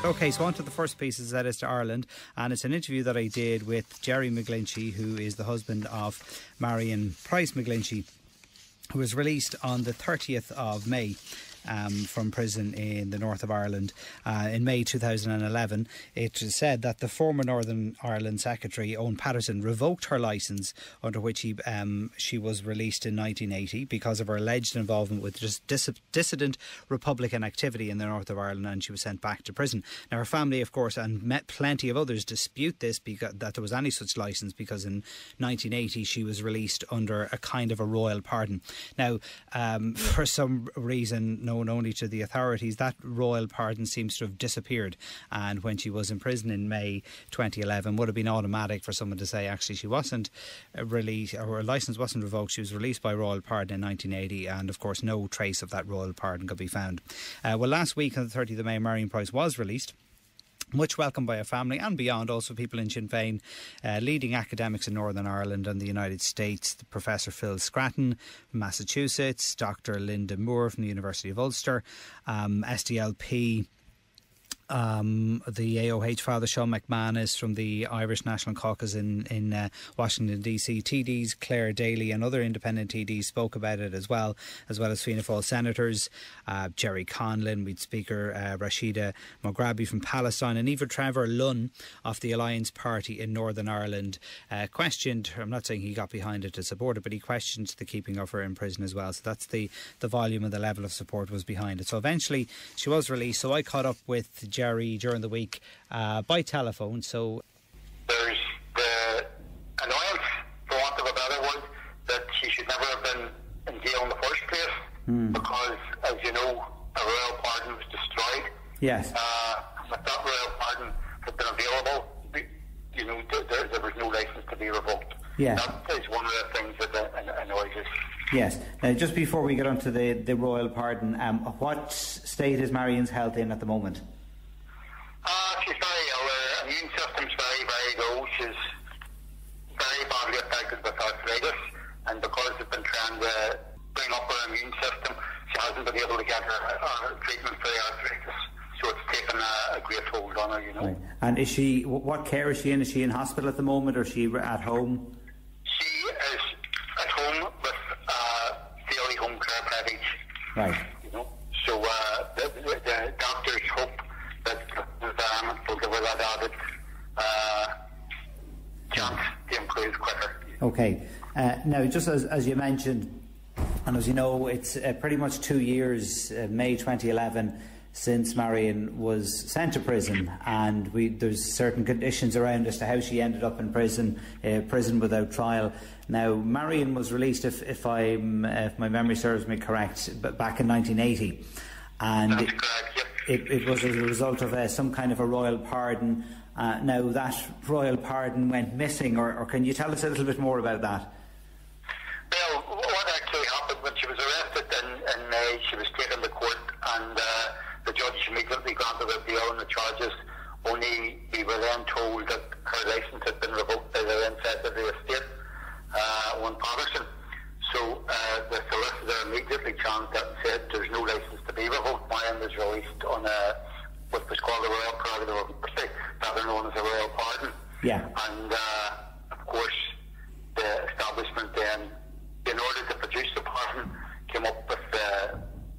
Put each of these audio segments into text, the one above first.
Okay, so on to the first piece, as that is to Ireland, and it's an interview that I did with Jerry Mc Glinchey, who is the husband of Marian Price Mc Glinchey, who was released on the 30th of May from prison in the north of Ireland in May 2011. It is said that the former Northern Ireland Secretary, Owen Paterson, revoked her licence under which she was released in 1980 because of her alleged involvement with dissident Republican activity in the north of Ireland, and she was sent back to prison. Now, her family, of course, and plenty of others dispute this, because that there was any such licence, because in 1980 she was released under a kind of a royal pardon. Now, for some reason known only to the authorities, that royal pardon seems to have disappeared, and when she was in prison in May 2011, would have been automatic for someone to say actually she wasn't released, or her licence wasn't revoked, she was released by royal pardon in 1980, and of course no trace of that royal pardon could be found. Well, last week on the 30th of May, Marian Price was released, much welcomed by her family and beyond, also people in Sinn Féin, leading academics in Northern Ireland and the United States, Professor Phil Scratton from Massachusetts, Dr. Linda Moore from the University of Ulster, SDLP, the AOH Father Sean McManus from the Irish National Caucus in Washington DC, TDs Claire Daly and other independent TDs spoke about it as well as Fianna Fáil senators, Jerry Conlon, we'd Speaker Rashida Moghrabi from Palestine, and even Trevor Lunn of the Alliance Party in Northern Ireland questioned, I'm not saying he got behind it to support it, but he questioned the keeping of her in prison as well. So that's the volume and the level of support was behind it. So eventually she was released. So I caught up with Jerry during the week by telephone. So there's the annoyance, for want of a better word, that she should never have been in jail in the first place, because, as you know, a royal pardon was destroyed. Yes. If that royal pardon had been available, you know, there was no licence to be revoked. Yeah. That is one of the things that annoys us. Yes. Now, just before we get on to the royal pardon, what state is Marian's health in at the moment? She's very ill. Her immune system's very, very low. She's very badly affected with arthritis, and because they've been trying to bring up her immune system, she hasn't been able to get her treatment for the arthritis. So it's taken a great hold on her, you know. Right. And is she? What care is she in? Is she in hospital at the moment, or is she at home? She is at home with daily home care package. Right. You know. So the doctors hope that the environment will give her that added chance to improve quicker. Okay. Now, just as you mentioned, and as you know, it's pretty much 2 years, May 2011, since Marian was sent to prison, and there's certain conditions around as to how she ended up in prison without trial. Now, Marian was released, if my memory serves me correct, back in 1980, and that's correct, yep. It was as a result of some kind of a royal pardon. Now, that royal pardon went missing, or can you tell us a little bit more about that? Well, what actually happened when she was arrested in May, she was taken to court, and the judge immediately granted her bail on the charges, only we were then told that her licence had been revoked by the then Secretary of State, Owen Paterson. So the solicitor immediately challenged that and said there's no licence to be revoked. Marian was released on what was called a royal prerogative of mercy, better known as a royal pardon. Yeah. And of course, the establishment then, in order to produce the pardon, came up with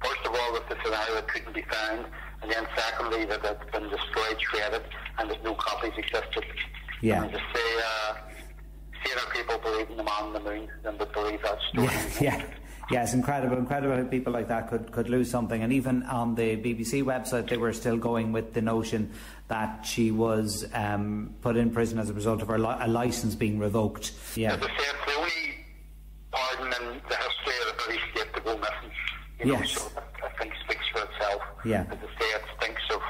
first of all with the scenario that couldn't be found, and then secondly that it's been destroyed, shredded, and that no copies existed. Yeah. And to say, seeing people believe in the man on the moon than would believe that story. Yeah. Yeah, it's incredible how people like that could lose something. And even on the BBC website, they were still going with the notion that she was put in prison as a result of her a licence being revoked. Yeah. As I said, it's the only pardon in the history of the British state to go missing. You know, yes. So I think speaks for itself. Yeah. As I say, it stinks of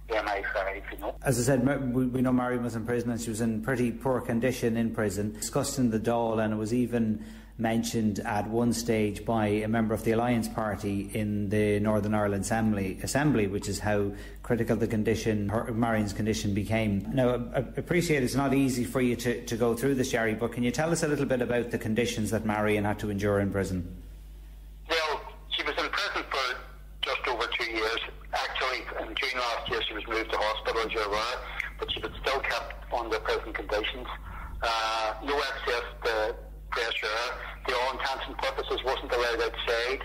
MI5, you know. As I said, we know Marian was in prison, and she was in pretty poor condition in prison, discussed in the Dáil, and it was even mentioned at one stage by a member of the Alliance Party in the Northern Ireland Assembly, which is how critical the condition, Marian's condition, became. Now, I appreciate it's not easy for you to go through this, Jerry, but can you tell us a little bit about the conditions that Marian had to endure in prison? Well, she was in prison for just over 2 years. Actually, in June last year, she was moved to hospital share. To all intents and purposes, wasn't allowed outside.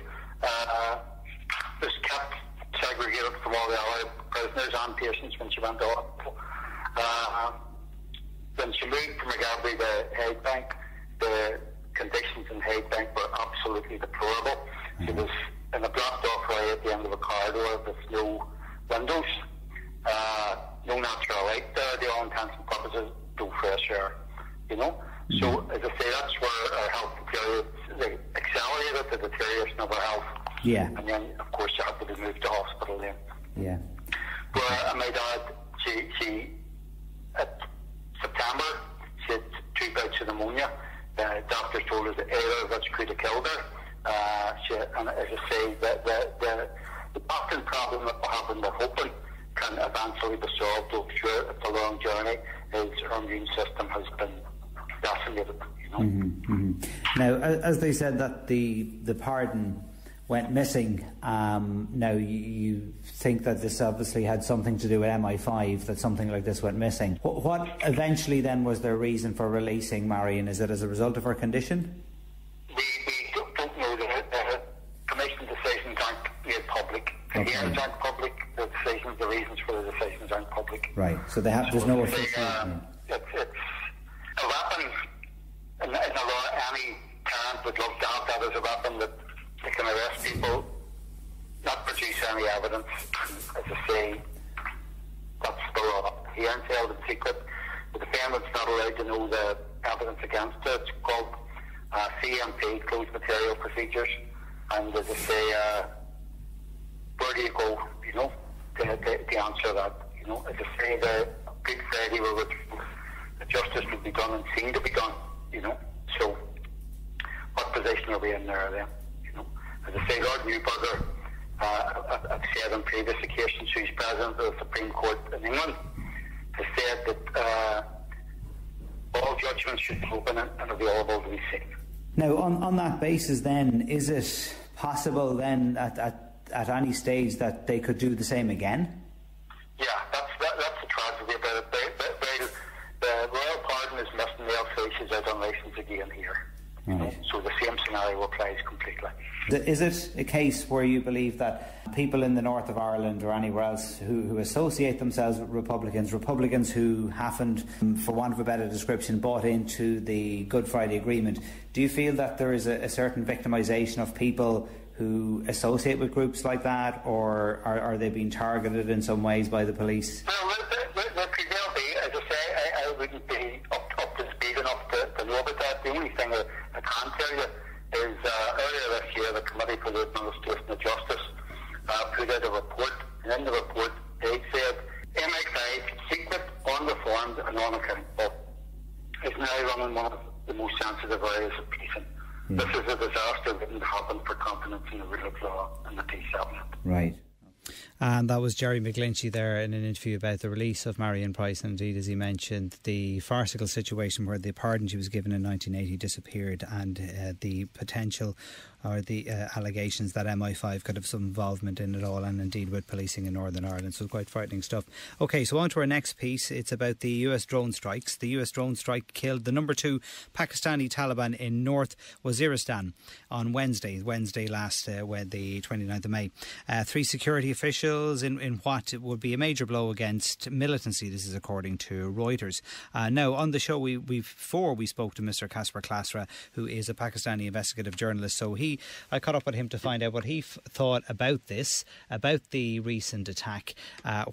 Was kept segregated from all the other prisoners and patients when she went to hospital. When she moved from Maghaberry to Hydebank, the conditions in Hydebank were absolutely deplorable. She was in a blocked off way at the end of a corridor with no windows, no natural light there, to all intents and purposes, no fresh air, you know. So, as I say, that's where our health deteriorated, accelerated the deterioration of our health. Yeah. And then, of course, she had to be moved to hospital then. Yeah. Where my dad, she at September, she had 2 bouts of pneumonia. Doctors told us that either of which could have killed her. And as I say, the often problem that we have and we're hoping can eventually be solved, though through it's a long journey, is her immune system has been decimated, you know. Now, as they said that the pardon went missing, now you think that this obviously had something to do with MI5, that something like this went missing. What eventually then was their reason for releasing Marian? Is it as a result of her condition? We don't know. The commission decisions aren't made public. The hearings aren't public. The decisions, the reasons for the decisions aren't public. Right, so there's no official... It's a weapon, in a lot, any parent would love to have that as a weapon that they can arrest people, not produce any evidence. As I say, that's the law. Hearings held in secret. The defendant's not allowed to know the evidence against it. It's called CMP, Closed Material Procedures. And as I say, where do you go, you know, to answer that? You know, as I say, the Good Friday where the justice would be done and seen to be done, you know. So, what position are we in there then? As I say, Lord Newburger, I've said on previous occasions, who's President of the Supreme Court in England, has said that all judgments should be open and available to be seen. Now, on that basis then, is it possible then at any stage that they could do the same again? Yeah, that's the tragedy about it. The royal pardon is missing, they'll say she's out on license again here. Right. So the same scenario applies completely. Is it a case where you believe that people in the north of Ireland or anywhere else who associate themselves with Republicans who haven't, for want of a better description, bought into the Good Friday Agreement, do you feel that there is a certain victimisation of people who associate with groups like that, or are they being targeted in some ways by the police? Well, there could well be. As I say, I wouldn't be up to speed enough to know about that. The only thing I can tell you is earlier this year the Committee for the Administration of Justice put out a report, and in the report they said MI5, secret, unreformed and unaccountable, is now running one of the most sensitive areas of policing. This is a disaster that wouldn't happen for confidence in the rule of law and the peace settlement. Right. And that was Jerry Mc Glinchey there in an interview about the release of Marian Price, and indeed, as he mentioned, the farcical situation where the pardon she was given in 1980 disappeared, and the potential or the allegations that MI5 could have some involvement in it all, and indeed with policing in Northern Ireland. So quite frightening stuff. OK, so on to our next piece. It's about the US drone strikes. The US drone strike killed the number 2 Pakistani Taliban in North Waziristan on Wednesday last, when the 29th of May. 3 security officials in what would be a major blow against militancy. This is according to Reuters. Now, on the show, before we spoke to Mr. Kaswar Klasra, who is a Pakistani investigative journalist. So I caught up with him to find out what he thought about this, about the recent attack,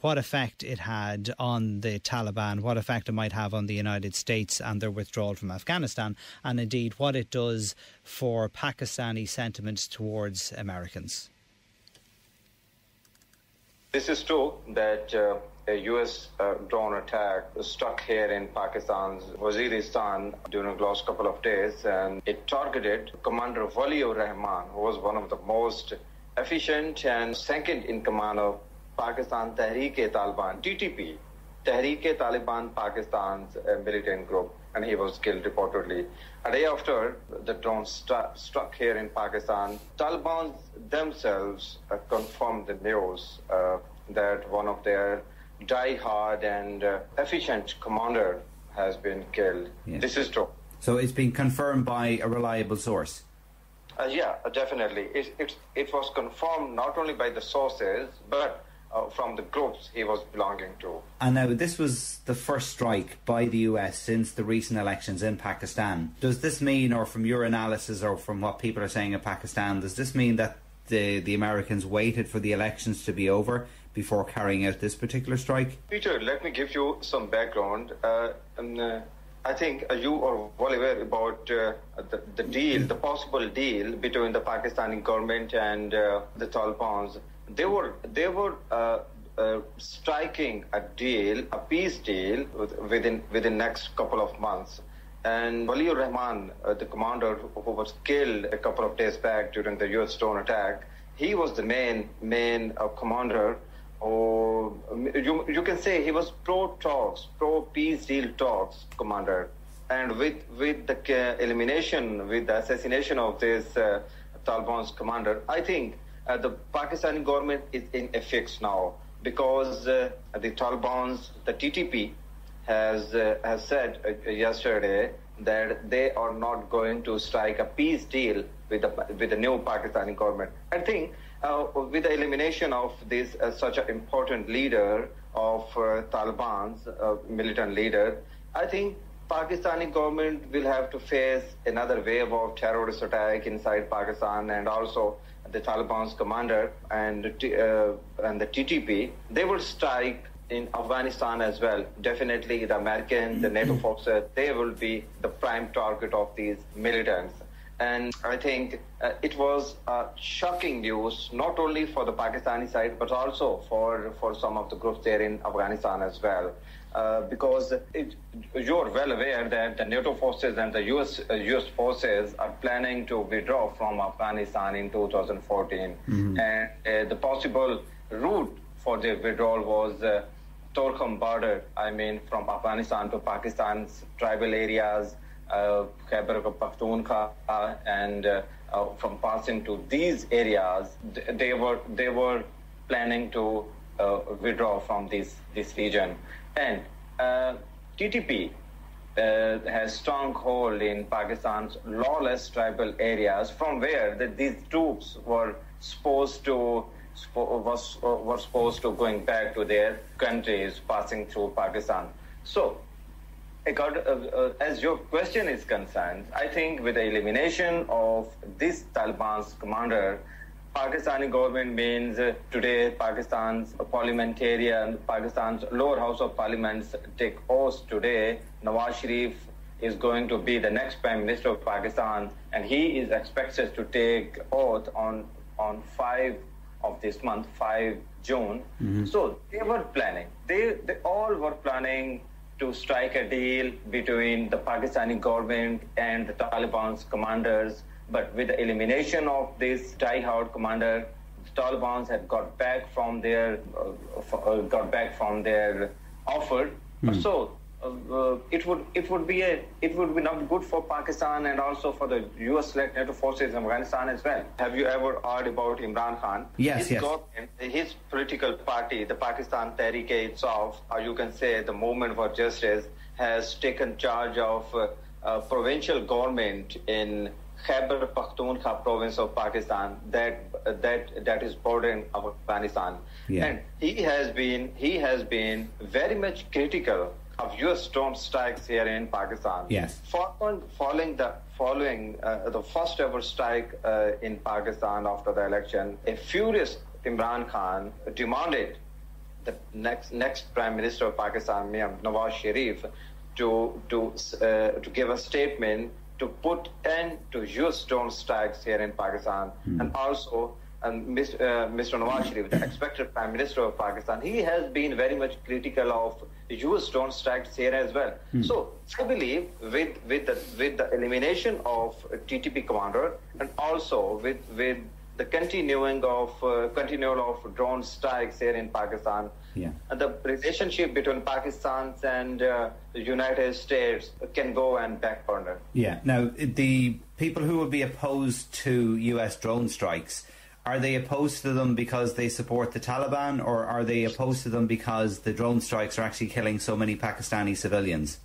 what effect it had on the Taliban, what effect it might have on the United States and their withdrawal from Afghanistan, and indeed what it does for Pakistani sentiments towards Americans. This is true that a US drone attack struck here in Pakistan's Waziristan during the last couple of days, and it targeted Commander Waliur Rahman, who was one of the most efficient and second in command of Pakistan Tehreek-e-Taliban, TTP, Tehreek-e-Taliban, Pakistan's militant group, and he was killed reportedly. A day after the drone struck here in Pakistan, Taliban themselves confirmed the news that one of their die-hard and efficient commander has been killed. Yes. This is true. So it's been confirmed by a reliable source? Yeah, definitely. It was confirmed not only by the sources, but from the groups he was belonging to. And now this was the first strike by the US since the recent elections in Pakistan. Does this mean, or from your analysis or from what people are saying in Pakistan, does this mean that the Americans waited for the elections to be over before carrying out this particular strike? Peter, let me give you some background. I think you are well aware about the deal, the possible deal between the Pakistani government and the Taliban. They were striking a deal, a peace deal, within next couple of months. And Waliur Rahman, the commander who was killed a couple of days back during the US drone attack, he was the main commander. Or you can say he was pro-talks, pro-peace deal talks commander. And with the elimination, with the assassination of this Taliban's commander, I think the Pakistani government is in a fix now, because the Taliban's, the TTP, has said yesterday that they are not going to strike a peace deal with the new Pakistani government. I think with the elimination of this such an important leader of Taliban's militant leader, I think Pakistani government will have to face another wave of terrorist attack inside Pakistan, and also the Taliban's commander and the TTP, they will strike in Afghanistan as well. Definitely the Americans, the NATO forces, they will be the prime target of these militants. And I think it was shocking news, not only for the Pakistani side, but also for some of the groups there in Afghanistan as well. Because you're well aware that the NATO forces and the US forces are planning to withdraw from Afghanistan in 2014. And the possible route for the withdrawal was Torkham border, I mean from Afghanistan to Pakistan's tribal areas, Khyber Pakhtunkhwa, and from passing to these areas, they were planning to withdraw from this region. And TTP has strong hold in Pakistan's lawless tribal areas, from where these troops were supposed to going back to their countries, passing through Pakistan. So, as your question is concerned, I think with the elimination of this Taliban's commander, Pakistani government means today Pakistan's parliamentarian, Pakistan's lower house of parliaments take oath today. Nawaz Sharif is going to be the next Prime Minister of Pakistan, and he is expected to take oath on 5 of this month, 5 June. So they were planning. They all were planning to strike a deal between the Pakistani government and the Taliban's commanders. But with the elimination of this die-hard commander, the Taliban had got back from their offer. So it would be not good for Pakistan and also for the US-led NATO forces in Afghanistan as well. Have you ever heard about Imran Khan? Yes. His political party, the Pakistan Tehreek-e-Insaf, or you can say the Movement for Justice, has taken charge of provincial government in Khyber Pakhtunkhwa province of Pakistan that is bordering Afghanistan. And he has been very much critical of US drone strikes here in Pakistan. Following the first ever strike in Pakistan after the election, a furious Imran Khan demanded the next Prime Minister of Pakistan, Nawaz Sharif, to give a statement to put end to US drone strikes here in Pakistan. And also, Mr. Nawaz Sharif, the expected Prime Minister of Pakistan, he has been very much critical of US drone strikes here as well. So I believe with the elimination of TTP commander, and also with the continuing of drone strikes here in Pakistan, and the relationship between Pakistan and the United States can go and back burner. Now, the people who would be opposed to US drone strikes, are they opposed to them because they support the Taliban, or are they opposed to them because the drone strikes are actually killing so many Pakistani civilians?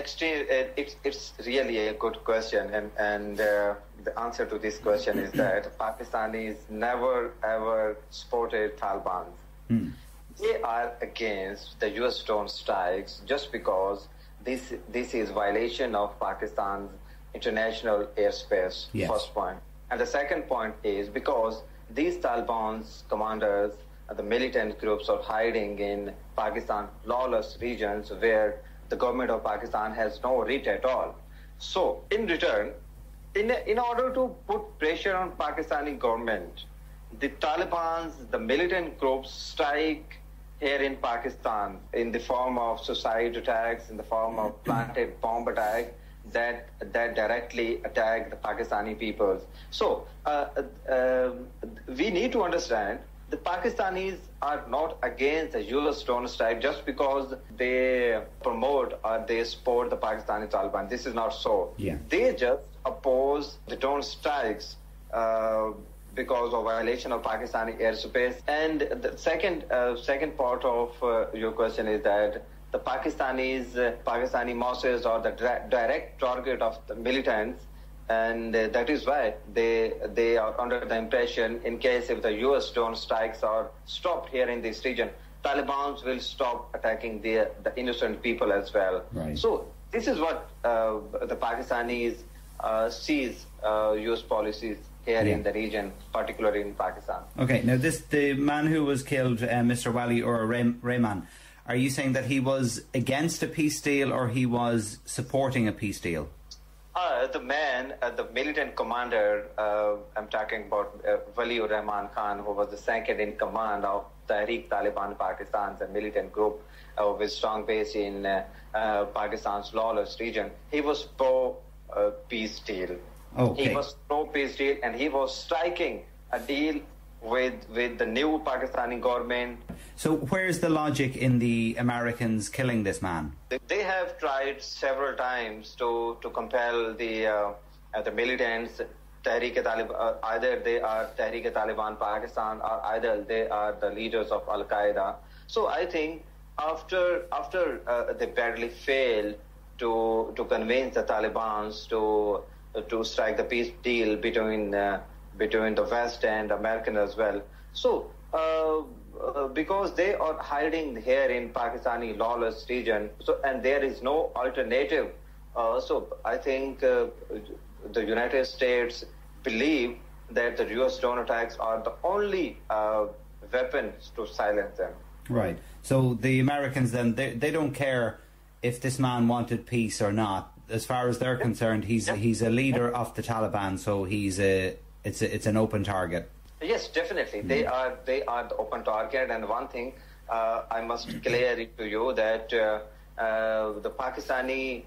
It's really a good question, and the answer to this question is that Pakistanis never ever supported Taliban. They are against the U.S. drone strikes just because this is violation of Pakistan's international airspace. Yes. First point, and the second point is because these Taliban's commanders, the militant groups, are hiding in Pakistan lawless regions where the government of Pakistan has no reach at all. So, in return, in order to put pressure on Pakistani government, the Taliban's, the militant groups strike here in Pakistan in the form of suicide attacks, in the form of planted bomb attack that directly attack the Pakistani peoples. So, we need to understand the Pakistanis are not against the U.S. drone strike just because they promote or they support the Pakistani Taliban. This is not so. Yeah. They just oppose the drone strikes because of violation of Pakistani airspace. And the second part of your question is that the Pakistani mosques are the direct target of the militants. And that is why they are under the impression, in case if the U.S. drone strikes are stopped here in this region, Taliban will stop attacking the innocent people as well. Right. So this is what the Pakistanis sees U.S. policies here in the region, particularly in Pakistan. Okay, now the man who was killed, Mr. Wali or Rahman, are you saying that he was against a peace deal or he was supporting a peace deal? The man, the militant commander, I'm talking about Wali Rahman Khan, who was the second in command of Tehreek Taliban Pakistan, a militant group with strong base in Pakistan's lawless region. He was pro-peace deal. Okay. He was pro-peace deal, and he was striking a deal with the new Pakistani government. So where's the logic in the Americans killing this man? They have tried several times to compel the militants, Tehreek-e-Taliban, either they are Tehreek-e-Taliban Pakistan or either they are the leaders of Al-Qaeda. So I think after they badly failed to convince the Taliban to strike the peace deal between the West and American as well. So, because they are hiding here in Pakistani lawless region, and there is no alternative. So, I think the United States believe that the U.S. drone attacks are the only weapons to silence them. Right. So the Americans then they don't care if this man wanted peace or not. As far as they're concerned, he's a leader of the Taliban, so it's an open target. Yes, definitely. They are the open target. And one thing I must clear it to you that the Pakistani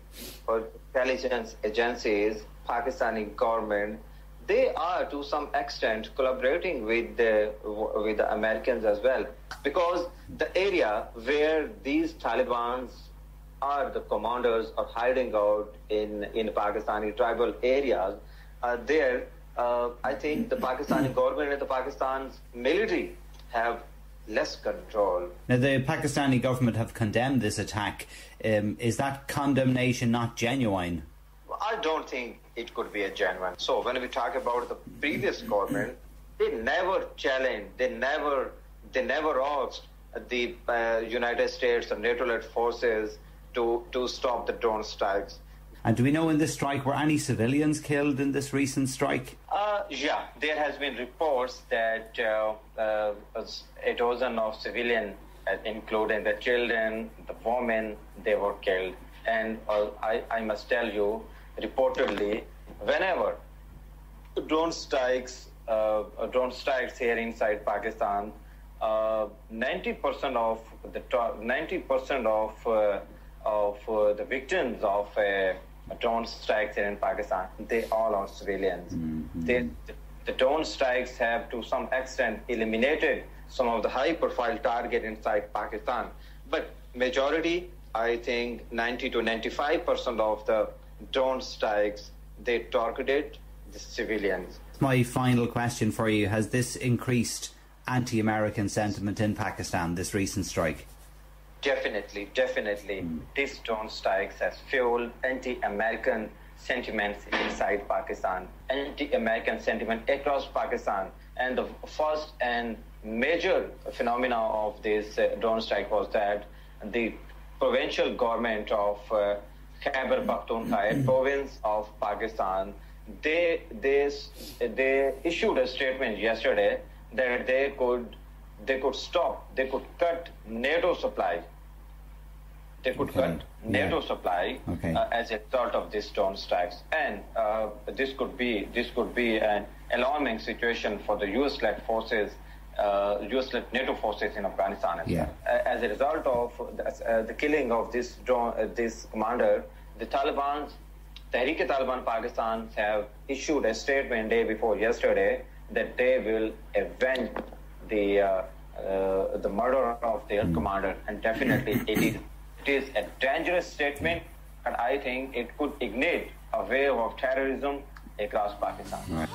intelligence agencies, Pakistani government, they are to some extent collaborating with the Americans as well, because the area where these Talibans are the commanders are hiding out in Pakistani tribal areas, there I think the Pakistani government and the Pakistan's military have less control. Now the Pakistani government have condemned this attack. Is that condemnation not genuine? I don't think it could be a genuine. So when we talk about the previous government, they never challenged, they never asked the United States and NATO-led forces to stop the drone strikes. And do we know in this strike, were any civilians killed in this recent strike? Yeah, there has been reports that a dozen of civilians, including the children, the women, they were killed. And I must tell you, reportedly, whenever drone strikes here inside Pakistan, 90% of the victims of drone strikes here in Pakistan, they all are civilians. Mm-hmm. The drone strikes have to some extent eliminated some of the high-profile target inside Pakistan, but majority, I think 90 to 95% of the drone strikes, they targeted the civilians. My final question for you, has this increased anti-American sentiment in Pakistan, this recent strike? Definitely. These drone strikes has fueled anti-American sentiments inside Pakistan, anti-American sentiment across Pakistan. And the first and major phenomena of this drone strike was that the provincial government of Khyber Pakhtunkhwa province of Pakistan, they issued a statement yesterday that they could cut NATO supply. They could cut NATO supply as a result of these drone strikes, and this could be an alarming situation for the US-led forces, US-led NATO forces in Afghanistan. As a result of the killing of this commander, the Taliban, Tehreek-e-Taliban Pakistan, have issued a statement day before yesterday that they will avenge the murder of their commander, and definitely it is a dangerous statement, and I think it could ignite a wave of terrorism across Pakistan.